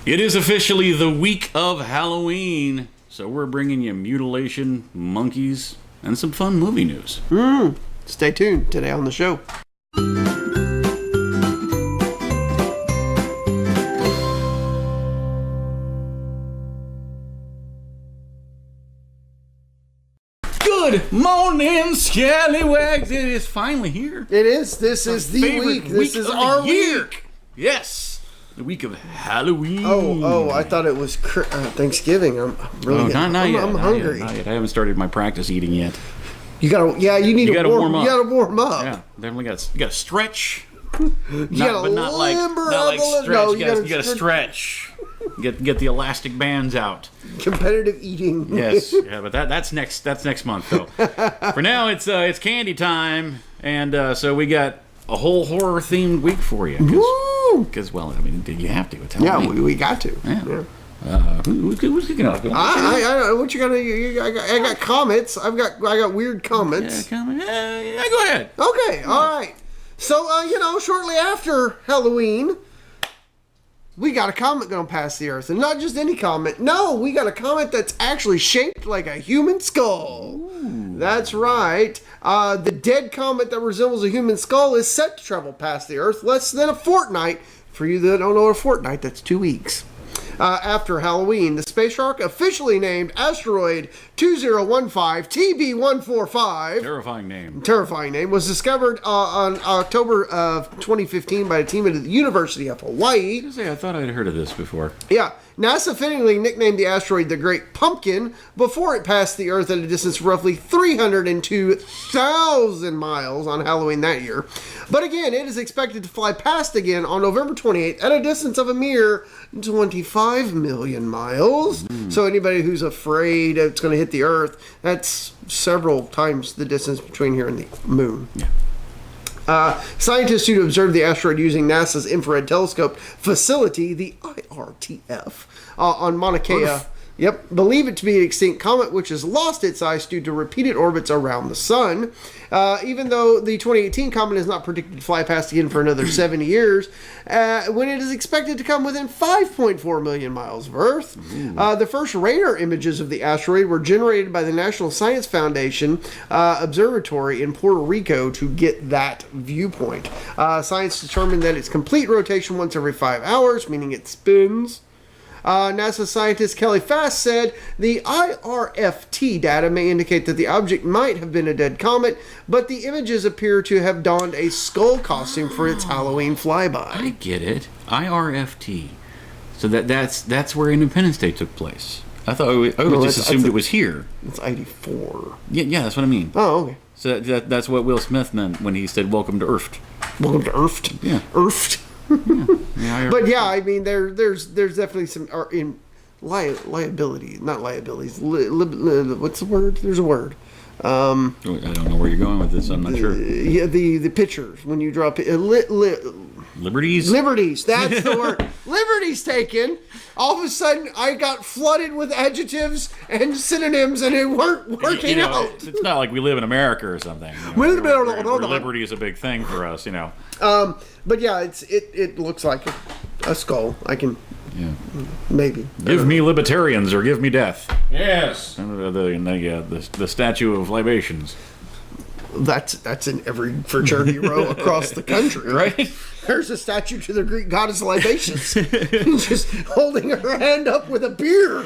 It is officially the week of Halloween, so we're bringing you mutilation, monkeys, and some fun movie news. Stay tuned today on the show. Good morning, scallywags. It is finally here. It is. This is the week. This is our week. Yes. The week of Halloween. Oh! I thought it was Thanksgiving. I'm really. Not yet. I'm hungry. Not yet. I haven't started my practice eating yet. You gotta. Yeah, you need to warm up. You gotta warm up. Yeah, definitely got to stretch. You gotta not like stretch. No, you gotta stretch. Get the elastic bands out. Competitive eating. Yes, yeah, but that's next month though. For now, it's candy time, and so we got a whole horror themed week for you. Because well, I mean, you have to. It's Halloween. Yeah, we got to. Yeah. Who's kicking off? I what you gonna? I got comments. I got weird comments. Yeah, go ahead. Okay, all right. So shortly after Halloween, we got a comet going past the Earth, and not just any comet. No, we got a comet that's actually shaped like a human skull. Ooh. That's right. The dead comet that resembles a human skull is set to travel past the Earth less than a fortnight. For you that don't know what a fortnight, that's 2 weeks. After Halloween, the space shark, officially named Asteroid 2015 TB145. Terrifying name. Was discovered on October of 2015 by a team at the University of Hawaii. I thought I'd heard of this before. Yeah. NASA fittingly nicknamed the asteroid the Great Pumpkin before it passed the Earth at a distance of roughly 302,000 miles on Halloween that year. But again, it is expected to fly past again on November 28th at a distance of a mere 25 million miles. So anybody who's afraid it's going to hit the Earth, that's several times the distance between here and the moon. Yeah. Scientists who observed the asteroid using NASA's Infrared Telescope facility, the IRTF, on Mauna Kea, believe it to be an extinct comet which has lost its ice due to repeated orbits around the sun. Even though the 2018 comet is not predicted to fly past again for another 70 years, when it is expected to come within 5.4 million miles of Earth. The first radar images of the asteroid were generated by the National Science Foundation Observatory in Puerto Rico to get that viewpoint. Science determined that its complete rotation once every 5 hours, meaning it spins. NASA scientist Kelly Fast said the IRFT data may indicate that the object might have been a dead comet, but the images appear to have donned a skull costume for its Halloween flyby. I get it. IRFT. So that's where Independence Day took place. I just assumed it was here. It's 84. Yeah, that's what I mean. Oh, okay. So that's what Will Smith meant when he said "Welcome to Earth." Welcome to Earth. Yeah. Earth. But yeah, I mean, there's definitely some liability, not liabilities. What's the word? There's a word. I don't know where you're going with this. I'm not sure. Yeah, the pictures when you draw liberties. Liberties. That's the word. Liberties taken. All of a sudden, I got flooded with adjectives and synonyms, and it weren't working out. It's not like we live in America or something. Where liberty is a big thing for us, But yeah, it looks like a skull. I can, maybe. Give me libertarians or give me death. Yes. The statue of libations. That's in every fraternity row across the country, right? There's a statue to the Greek goddess libations, just holding her hand up with a beer.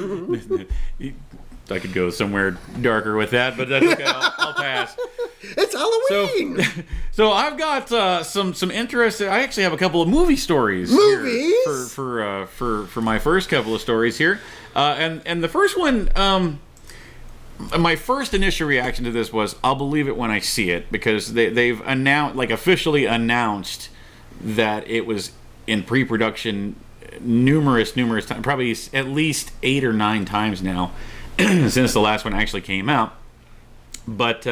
I could go somewhere darker with that, but that's okay. I'll pass. It's Halloween. So I've got some interesting. I actually have a couple of movie stories. Movies for my first couple of stories here, and the first one. My first initial reaction to this was, I'll believe it when I see it, because they've officially announced that it was in pre-production numerous times, probably at least 8 or 9 times now, since the last one actually came out. But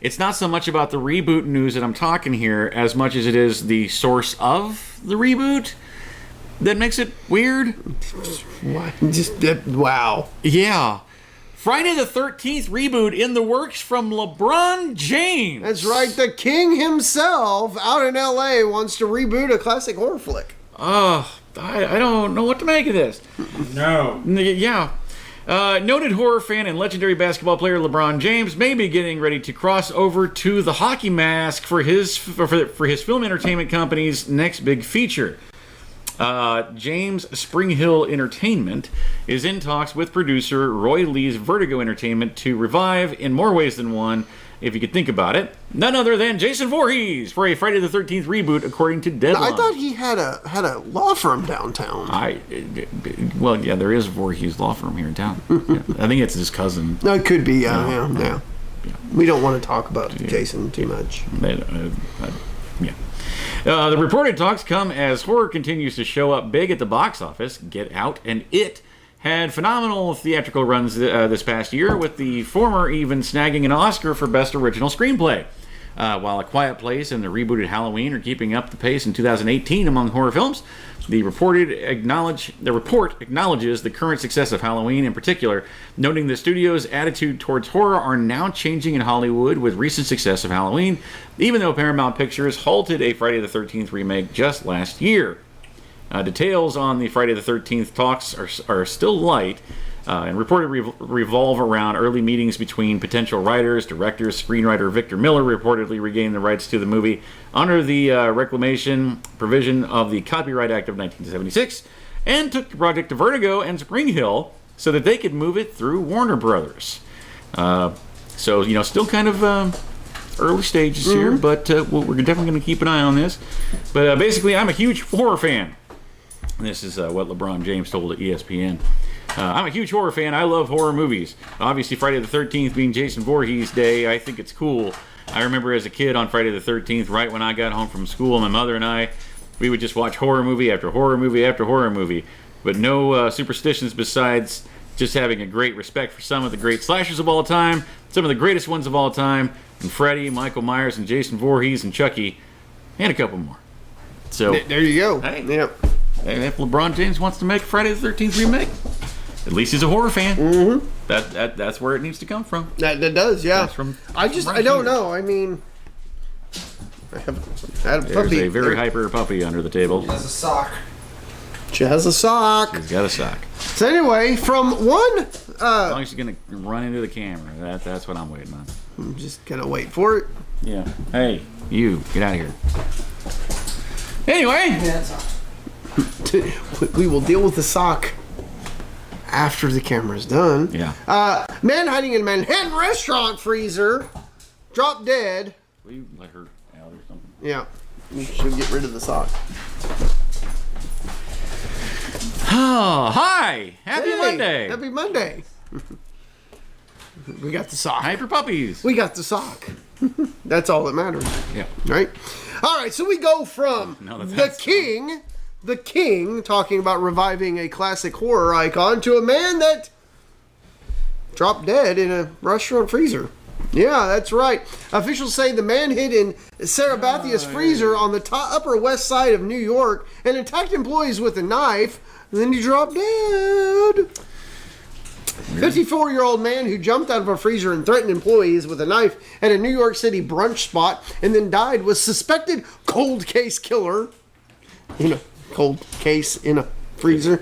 it's not so much about the reboot news that I'm talking here, as much as it is the source of the reboot that makes it weird. Wow. Yeah. Friday the 13th reboot in the works from LeBron James. That's right. The king himself out in L.A. wants to reboot a classic horror flick. Oh, I don't know what to make of this. No. Yeah. Noted horror fan and legendary basketball player LeBron James may be getting ready to cross over to the hockey mask for his film entertainment company's next big feature. James Springhill Entertainment is in talks with producer Roy Lee's Vertigo Entertainment to revive, in more ways than one, if you could think about it, none other than Jason Voorhees for a Friday the 13th reboot, according to Deadline. I thought he had a law firm downtown. Well, yeah, there is a Voorhees law firm here in town. Yeah, I think it's his cousin. No, it could be. Yeah. We don't want to talk about Jason too much. Yeah. The reported talks come as horror continues to show up big at the box office. Get Out and It had phenomenal theatrical runs this past year, with the former even snagging an Oscar for Best Original Screenplay. While A Quiet Place and the rebooted Halloween are keeping up the pace in 2018 among horror films, the report acknowledges the current success of Halloween in particular, noting the studio's attitude towards horror are now changing in Hollywood with recent success of Halloween, even though Paramount Pictures halted a Friday the 13th remake just last year. Details on the Friday the 13th talks are still light, and reported revolve around early meetings between potential writers, directors. Screenwriter Victor Miller reportedly regained the rights to the movie under the reclamation provision of the Copyright Act of 1976, and took the project to Vertigo and Springhill so that they could move it through Warner Brothers. So, still kind of early stages here, but we're definitely going to keep an eye on this. But basically, I'm a huge horror fan. This is what LeBron James told ESPN. I'm a huge horror fan. I love horror movies. Obviously, Friday the 13th being Jason Voorhees Day, I think it's cool. I remember as a kid on Friday the 13th, right when I got home from school, my mother and I, we would just watch horror movie after horror movie after horror movie. But no superstitions besides just having a great respect for some of the great slashers of all time, some of the greatest ones of all time, and Freddy, Michael Myers, and Jason Voorhees, and Chucky, and a couple more. So there you go. Hey. Yep. If LeBron James wants to make a Friday the 13th remake, at least he's a horror fan. Mm-hmm. That's where it needs to come from. That does, yeah. I don't know. I mean, I had a puppy. There's a very hyper puppy under the table. She has a sock. She has a sock. She's got a sock. So anyway, from one... as long as she's going to run into the camera, that's what I'm waiting on. I'm just going to wait for it. Yeah. Hey, you, get out of here. Anyway. Yeah, we will deal with the sock after the camera's done. Yeah. Man hiding in a Manhattan restaurant freezer dropped dead. Will you let her out or something? Yeah. You should get rid of the sock. Oh, hi! Happy Hey, Monday! Happy Monday. We got the sock. Hyper puppies! We got the sock. That's all that matters. Yeah. Right? All right, so we go from the king talking about reviving a classic horror icon to a man that dropped dead in a restaurant freezer. Yeah, that's right. Officials say the man hid in Sarah Bathia's freezer on the Upper West Side of New York and attacked employees with a knife, and then he dropped dead. 54-year-old man who jumped out of a freezer and threatened employees with a knife at a New York City brunch spot and then died was suspected cold case killer. Cold case in a freezer.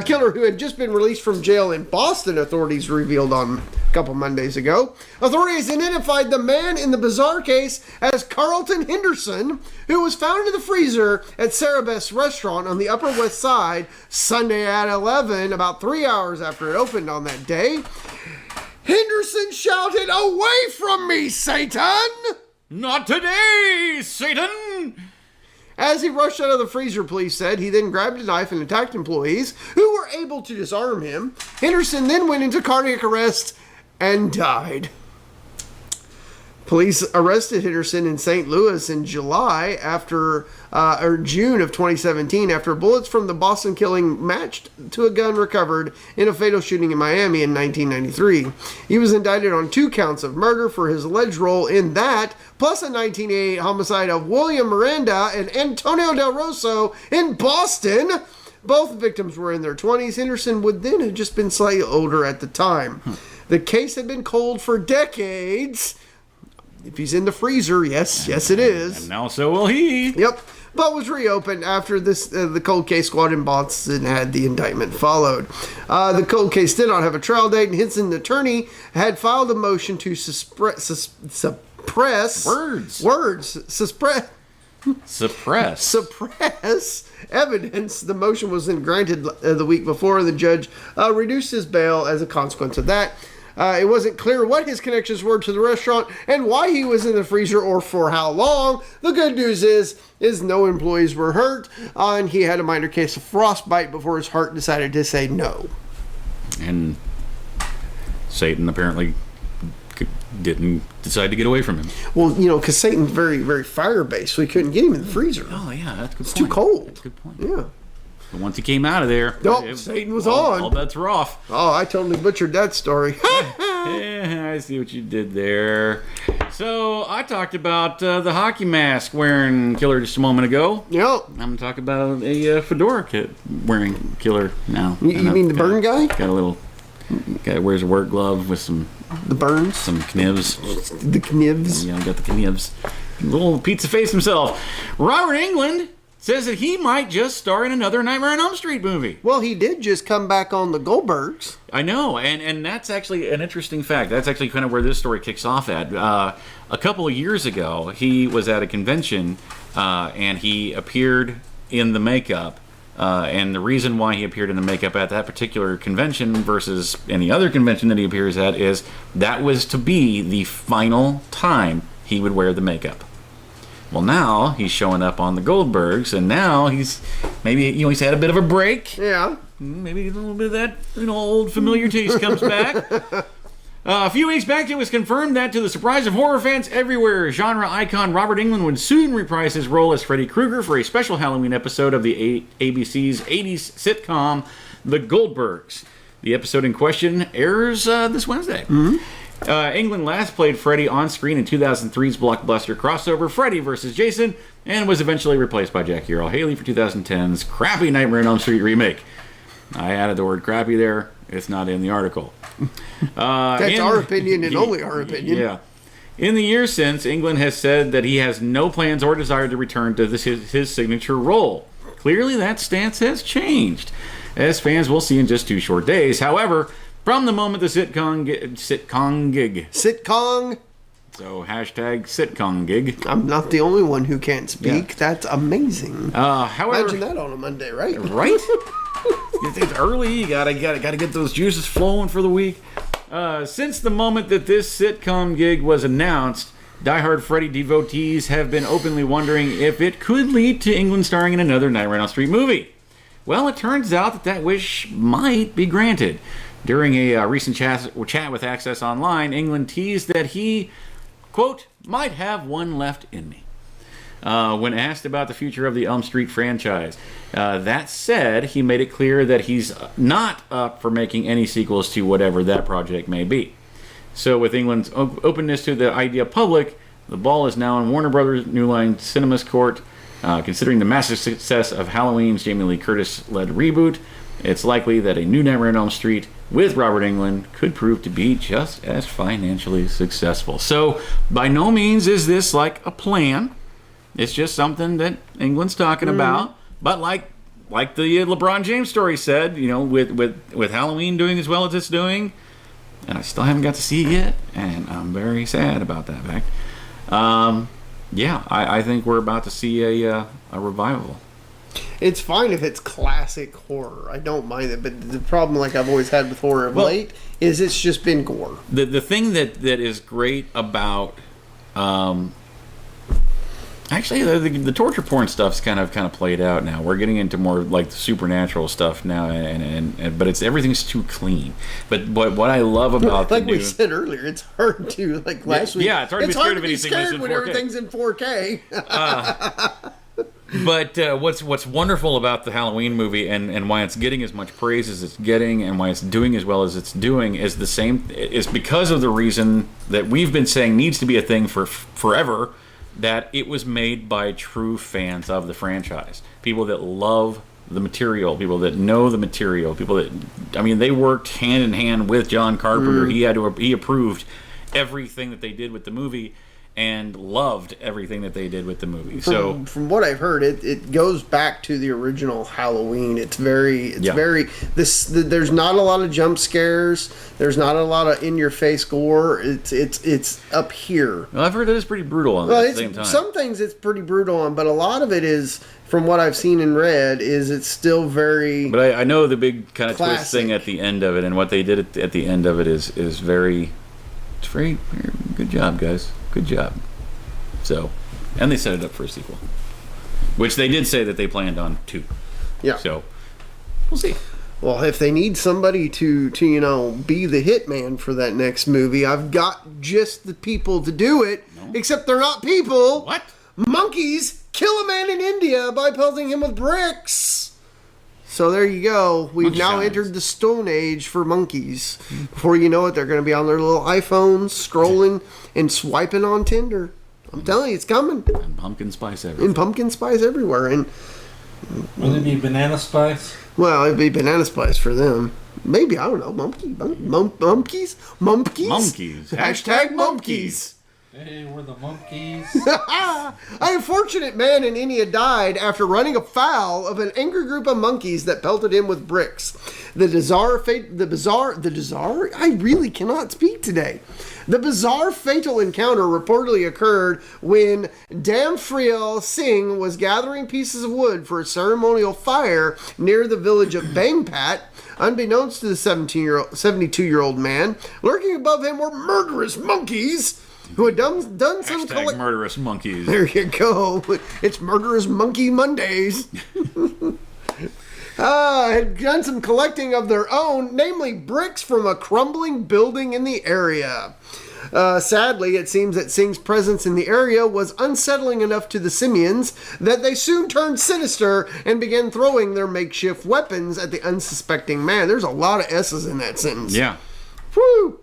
Killer who had just been released from jail in Boston, authorities revealed on a couple Mondays ago. Authorities identified the man in the bizarre case as Carlton Henderson, who was found in the freezer at Sarah Beth's restaurant on the Upper West Side Sunday at 11, about 3 hours after it opened on that day. Henderson shouted, "Away from me, Satan!" Not today, Satan! As he rushed out of the freezer, police said, he then grabbed a knife and attacked employees who were able to disarm him. Henderson then went into cardiac arrest and died. Police arrested Henderson in St. Louis in June of 2017 after bullets from the Boston killing matched to a gun recovered in a fatal shooting in Miami in 1993. He was indicted on 2 counts of murder for his alleged role in that, plus a 1988 homicide of William Miranda and Antonio Del Rosso in Boston. Both victims were in their 20s. Henderson would then have just been slightly older at the time. The case had been cold for decades. If he's in the freezer, yes it is. And now so will he. Yep. but was reopened after the cold case squad in Boston had the indictment followed. The cold case did not have a trial date, and Henson's attorney had filed a motion to suppress evidence. The motion was then granted the week before, and the judge reduced his bail as a consequence of that. It wasn't clear what his connections were to the restaurant and why he was in the freezer or for how long. The good news is no employees were hurt, and he had a minor case of frostbite before his heart decided to say no. And Satan apparently didn't decide to get away from him. Well, because Satan's very, very fire-based, so he couldn't get him in the freezer. Oh, yeah, that's a good point. It's too cold. That's a good point. Yeah. But once he came out of there... Satan was on. All bets were off. Oh, I totally butchered that story. Yeah, I see what you did there. So, I talked about the hockey mask wearing killer just a moment ago. Yep. I'm going to talk about a fedora kit wearing killer now. You mean the burn guy? Got a little... Guy wears a work glove with some... The burns? Some knivs. The knivs? Yeah, got the knivs. Little pizza face himself. Robert Englund says that he might just star in another Nightmare on Elm Street movie. Well, he did just come back on the Goldbergs. I know, and that's actually an interesting fact. That's actually kind of where this story kicks off at. A couple of years ago, he was at a convention, and he appeared in the makeup. And the reason why he appeared in the makeup at that particular convention versus any other convention that he appears at is that was to be the final time he would wear the makeup. Well, now he's showing up on the Goldbergs, and now he's had a bit of a break. Yeah. Maybe a little bit of that old familiar taste comes back. A few weeks back, it was confirmed that, to the surprise of horror fans everywhere, genre icon Robert Englund would soon reprise his role as Freddy Krueger for a special Halloween episode of the ABC's 80s sitcom, The Goldbergs. The episode in question airs this Wednesday. Mm-hmm. Englund last played Freddy on screen in 2003's blockbuster crossover Freddy vs. Jason, and was eventually replaced by Jackie Earle Haley for 2010's crappy Nightmare on Elm Street remake. I added the word crappy there. It's not in the article. That's our opinion and only our opinion. Yeah. In the years since, Englund has said that he has no plans or desire to return to his signature role. Clearly, that stance has changed, as fans will see in just 2 short days. However, from the moment the sitcom gig. Sitcom? So, hashtag sitcom gig. I'm not the only one who can't speak. Yeah. That's amazing. However, imagine that on a Monday, right? Right? It's early. You gotta get those juices flowing for the week. Since the moment that this sitcom gig was announced, diehard Freddy devotees have been openly wondering if it could lead to Englund starring in another Nightmare on Elm Street movie. Well, it turns out that wish might be granted. During a recent chat with Access Online, Englund teased that he, quote, might have one left in me. When asked about the future of the Elm Street franchise. That said, he made it clear that he's not up for making any sequels to whatever that project may be. So with Englund's openness to the idea public, the ball is now in Warner Brothers' New Line Cinema's court. Considering the massive success of Halloween's Jamie Lee Curtis-led reboot, it's likely that a new Nightmare on Elm Street with Robert Englund could prove to be just as financially successful. So by no means is this like a plan. It's just something that Englund's talking about. But like the LeBron James story said, with Halloween doing as well as it's doing, and I still haven't got to see it yet, and I'm very sad about that fact. I think we're about to see a revival. It's fine if it's classic horror. I don't mind it, but the problem, like I've always had with horror of late, is it's just been gore. The thing that is great about actually the torture porn stuff's kind of played out now. We're getting into more like the supernatural stuff now, and but everything's too clean. But what I love about like we said earlier, it's hard to last week. Yeah, it's hard to be scared when everything's in 4K. But what's wonderful about the Halloween movie and why it's getting as much praise as it's getting and why it's doing as well as it's doing is because of the reason that we've been saying needs to be a thing for forever, that it was made by true fans of the franchise. People that love the material, people that know the material, people that, they worked hand in hand with John Carpenter. He approved everything that they did with the movie. and loved everything that they did with the movie. So from what I've heard, it goes back to the original Halloween. It's very there's not a lot of jump scares. There's not a lot of in your face gore. It's up here. Well, I've heard that it's pretty brutal at the same time. Some things it's pretty brutal on, but a lot of it is, from what I've seen and read, is it's still very. But I know the big kind of classic twist thing at the end of it, and what they did at the end of it is very. It's very good job, guys. Good job. So, and they set it up for a sequel, which they did say that they planned on 2. Yeah. So, we'll see. Well, if they need somebody to be the hitman for that next movie, I've got just the people to do it. No. Except they're not people. What? Monkeys kill a man in India by pelting him with bricks. So there you go. We've now entered the Stone Age for monkeys. Before you know it, they're going to be on their little iPhones, scrolling and swiping on Tinder. I'm telling you, it's coming. And pumpkin spice everywhere. And pumpkin spice everywhere. And would it be banana spice? Well, it'd be banana spice for them. Maybe, I don't know. Monkeys? Hashtag monkeys. Hey, we're the monkeys. A unfortunate man in India died after running afoul of an angry group of monkeys that pelted him with bricks. The bizarre, I really cannot speak today. The bizarre fatal encounter reportedly occurred when Damfriel Singh was gathering pieces of wood for a ceremonial fire near the village of Bangpat. Unbeknownst to the 72-year-old man, lurking above him were murderous monkeys who had done some murderous monkeys. There you go. It's Murderous Monkey Mondays. Had done some collecting of their own, namely bricks from a crumbling building in the area. Sadly, it seems that Singh's presence in the area was unsettling enough to the simians that they soon turned sinister and began throwing their makeshift weapons at the unsuspecting man. There's a lot of S's in that sentence. Yeah. Whew.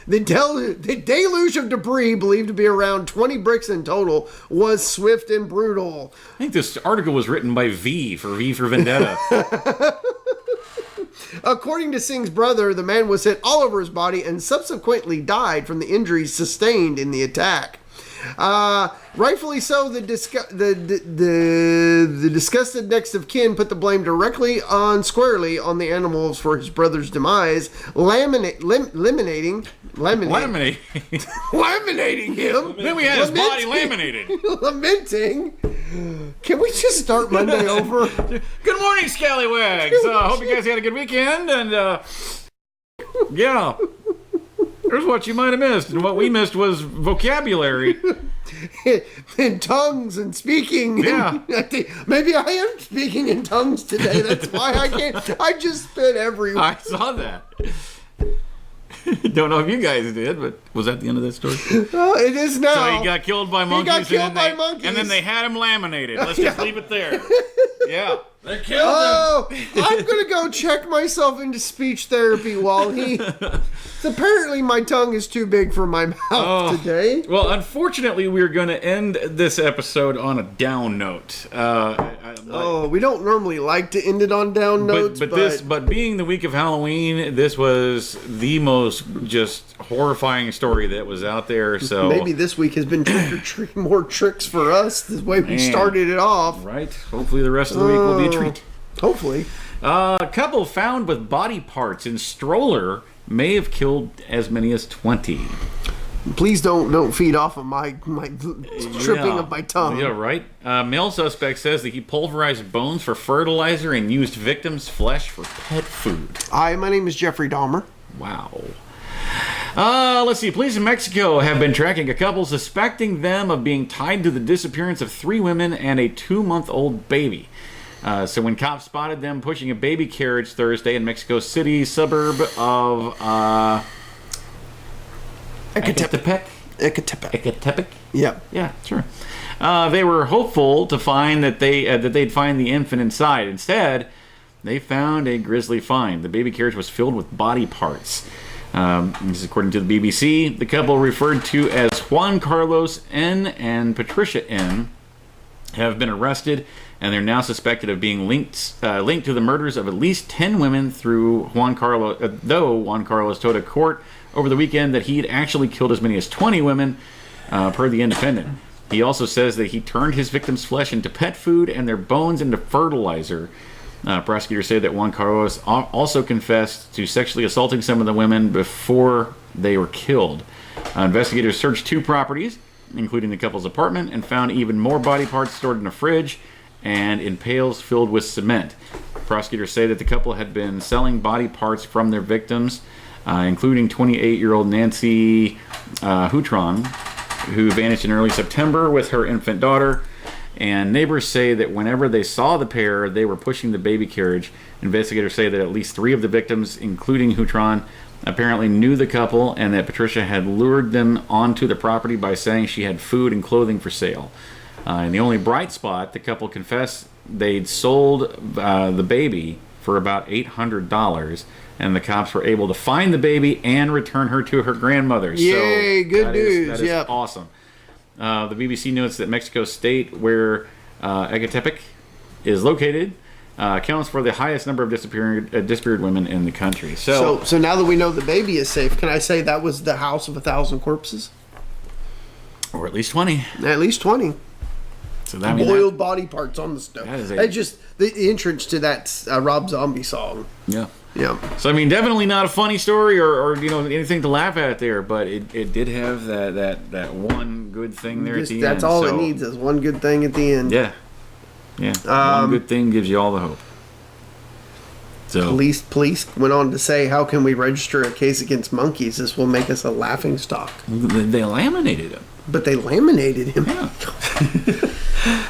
The deluge of debris, believed to be around 20 bricks in total, was swift and brutal. I think this article was written by V for Vendetta. According to Singh's brother, the man was hit all over his body and subsequently died from the injuries sustained in the attack. Rightfully so, the disgusted next of kin put the blame directly squarely on the animals for his brother's demise, laminating him. Then we had his body laminated. Lamenting. Can we just start Monday over? Good morning, scallywags. Hope you guys had a good weekend, and yeah. Here's what you might have missed, and what we missed was vocabulary. In tongues and speaking. Yeah. Maybe I am speaking in tongues today. That's why I can't. I just spit everywhere. I saw that. Don't know if you guys did, but was that the end of that story? Well, it is now. So he got killed by monkeys. Monkeys. And then they had him laminated. Let's just leave it there. Yeah. They killed him. I'm going to go check myself into speech therapy while he... Apparently my tongue is too big for my mouth today. Well, unfortunately, we're going to end this episode on a down note. We don't normally like to end it on down notes, but being the week of Halloween, this was the most just horrifying story that was out there. So maybe this week has been more tricks for us the way we started it off. Right. Hopefully the rest of the week will be a treat. Hopefully. A couple found with body parts in stroller may have killed as many as 20. Please don't feed off of my tripping of my tongue. Yeah, right. Male suspect says that he pulverized bones for fertilizer and used victims' flesh for pet food. Hi, my name is Jeffrey Dahmer. Wow. Let's see. Police in Mexico have been tracking a couple suspecting them of being tied to the disappearance of 3 women and a 2-month-old baby. So when cops spotted them pushing a baby carriage Thursday in Mexico City suburb of Ecatepec. Yeah. Yeah, sure. They were hopeful to find that they'd find the infant inside. Instead, they found a grisly find. The baby carriage was filled with body parts. This is according to the BBC. The couple referred to as Juan Carlos N. and Patricia N. have been arrested, and they're now suspected of being linked to the murders of at least 10 women through Juan Carlos, though Juan Carlos told a court over the weekend that he had actually killed as many as 20 women. per The Independent. He also says that he turned his victims' flesh into pet food and their bones into fertilizer. Prosecutors say that Juan Carlos also confessed to sexually assaulting some of the women before they were killed. Investigators searched 2 properties, including the couple's apartment, and found even more body parts stored in a fridge and in pails filled with cement. Prosecutors say that the couple had been selling body parts from their victims, including 28-year-old Nancy Hutron, who vanished in early September with her infant daughter. And neighbors say that whenever they saw the pair, they were pushing the baby carriage. Investigators say that at least 3 of the victims, including Hutron, apparently knew the couple, and that Patricia had lured them onto the property by saying she had food and clothing for sale. And the only bright spot, the couple confessed they'd sold the baby for about $800, and the cops were able to find the baby and return her to her grandmother. Yay, so good news. That is awesome. The BBC notes that Mexico State, where Ecatepec is located, accounts for the highest number of disappeared women in the country. So now that we know the baby is safe, can I say that was the house of 1,000 corpses? Or at least 20. At least 20. So that boiled body parts on the stove. That's just the entrance to that Rob Zombie song. Yeah. Yeah. So I mean, definitely not a funny story or anything to laugh at there, but it did have that one good thing there at the end. That's all it needs is one good thing at the end. Yeah. Yeah. One good thing gives you all the hope. So police went on to say, how can we register a case against monkeys? This will make us a laughing stock. They laminated him. But they laminated him. Yeah.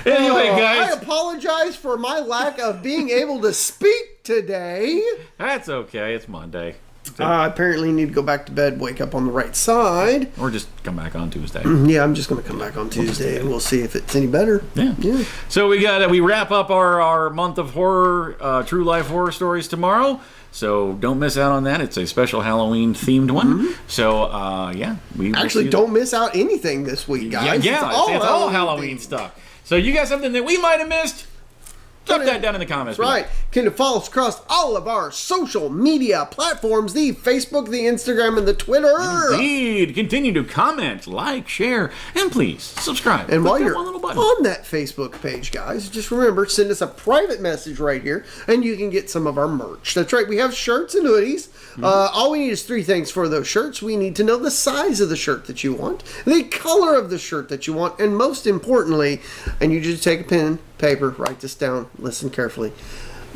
Anyway, guys. I apologize for my lack of being able to speak today. That's okay. It's Monday. Apparently need to go back to bed, wake up on the right side. Or just come back on Tuesday. Yeah, I'm just going to come back on Tuesday and we'll see if it's any better. Yeah. So we wrap up our month of horror, true life horror stories tomorrow. So don't miss out on that. It's a special Halloween themed one. Mm-hmm. So we actually don't miss out anything this week, guys. Yeah, it's all Halloween stuff. So you got something that we might have missed? Drop that down in the comments. Right. Can follow us across all of our social media platforms, the Facebook, the Instagram, and the Twitter. Indeed. Continue to comment, like, share, and please subscribe. And while you're on that Facebook page, guys, just remember, send us a private message right here, and you can get some of our merch. That's right. We have shirts and hoodies. Mm-hmm. All we need is 3 things for those shirts. We need to know the size of the shirt that you want, the color of the shirt that you want, and most importantly, and you just take a pen, paper, write this down, listen carefully.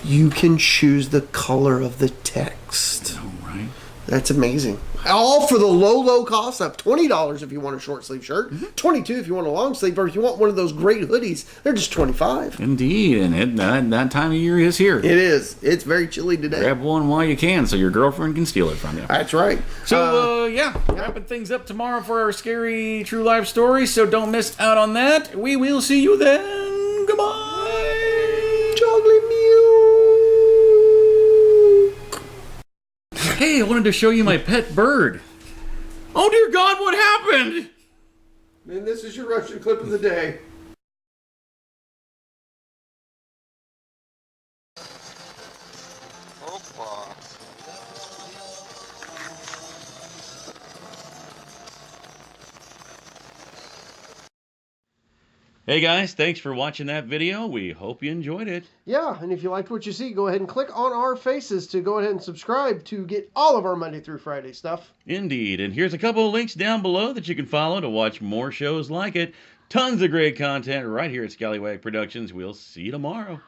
You can choose the color of the text. All right. That's amazing. All for the low cost of $20 if you want a short sleeve shirt, $22 if you want a long sleeve, or if you want one of those great hoodies, they're just $25. Indeed, and that time of year is here. It is. It's very chilly today. Grab one while you can, so your girlfriend can steal it from you. That's right. So wrapping things up tomorrow for our scary true life story. So don't miss out on that. We will see you then. Goodbye. Chocolate milk. Hey, I wanted to show you my pet bird. Oh dear God, what happened? And this is your Russian clip of the day. Hey guys, thanks for watching that video. We hope you enjoyed it. Yeah, and if you liked what you see, go ahead and click on our faces to go ahead and subscribe to get all of our Monday through Friday stuff. Indeed, and here's a couple of links down below that you can follow to watch more shows like it. Tons of great content right here at Scallywag Productions. We'll see you tomorrow.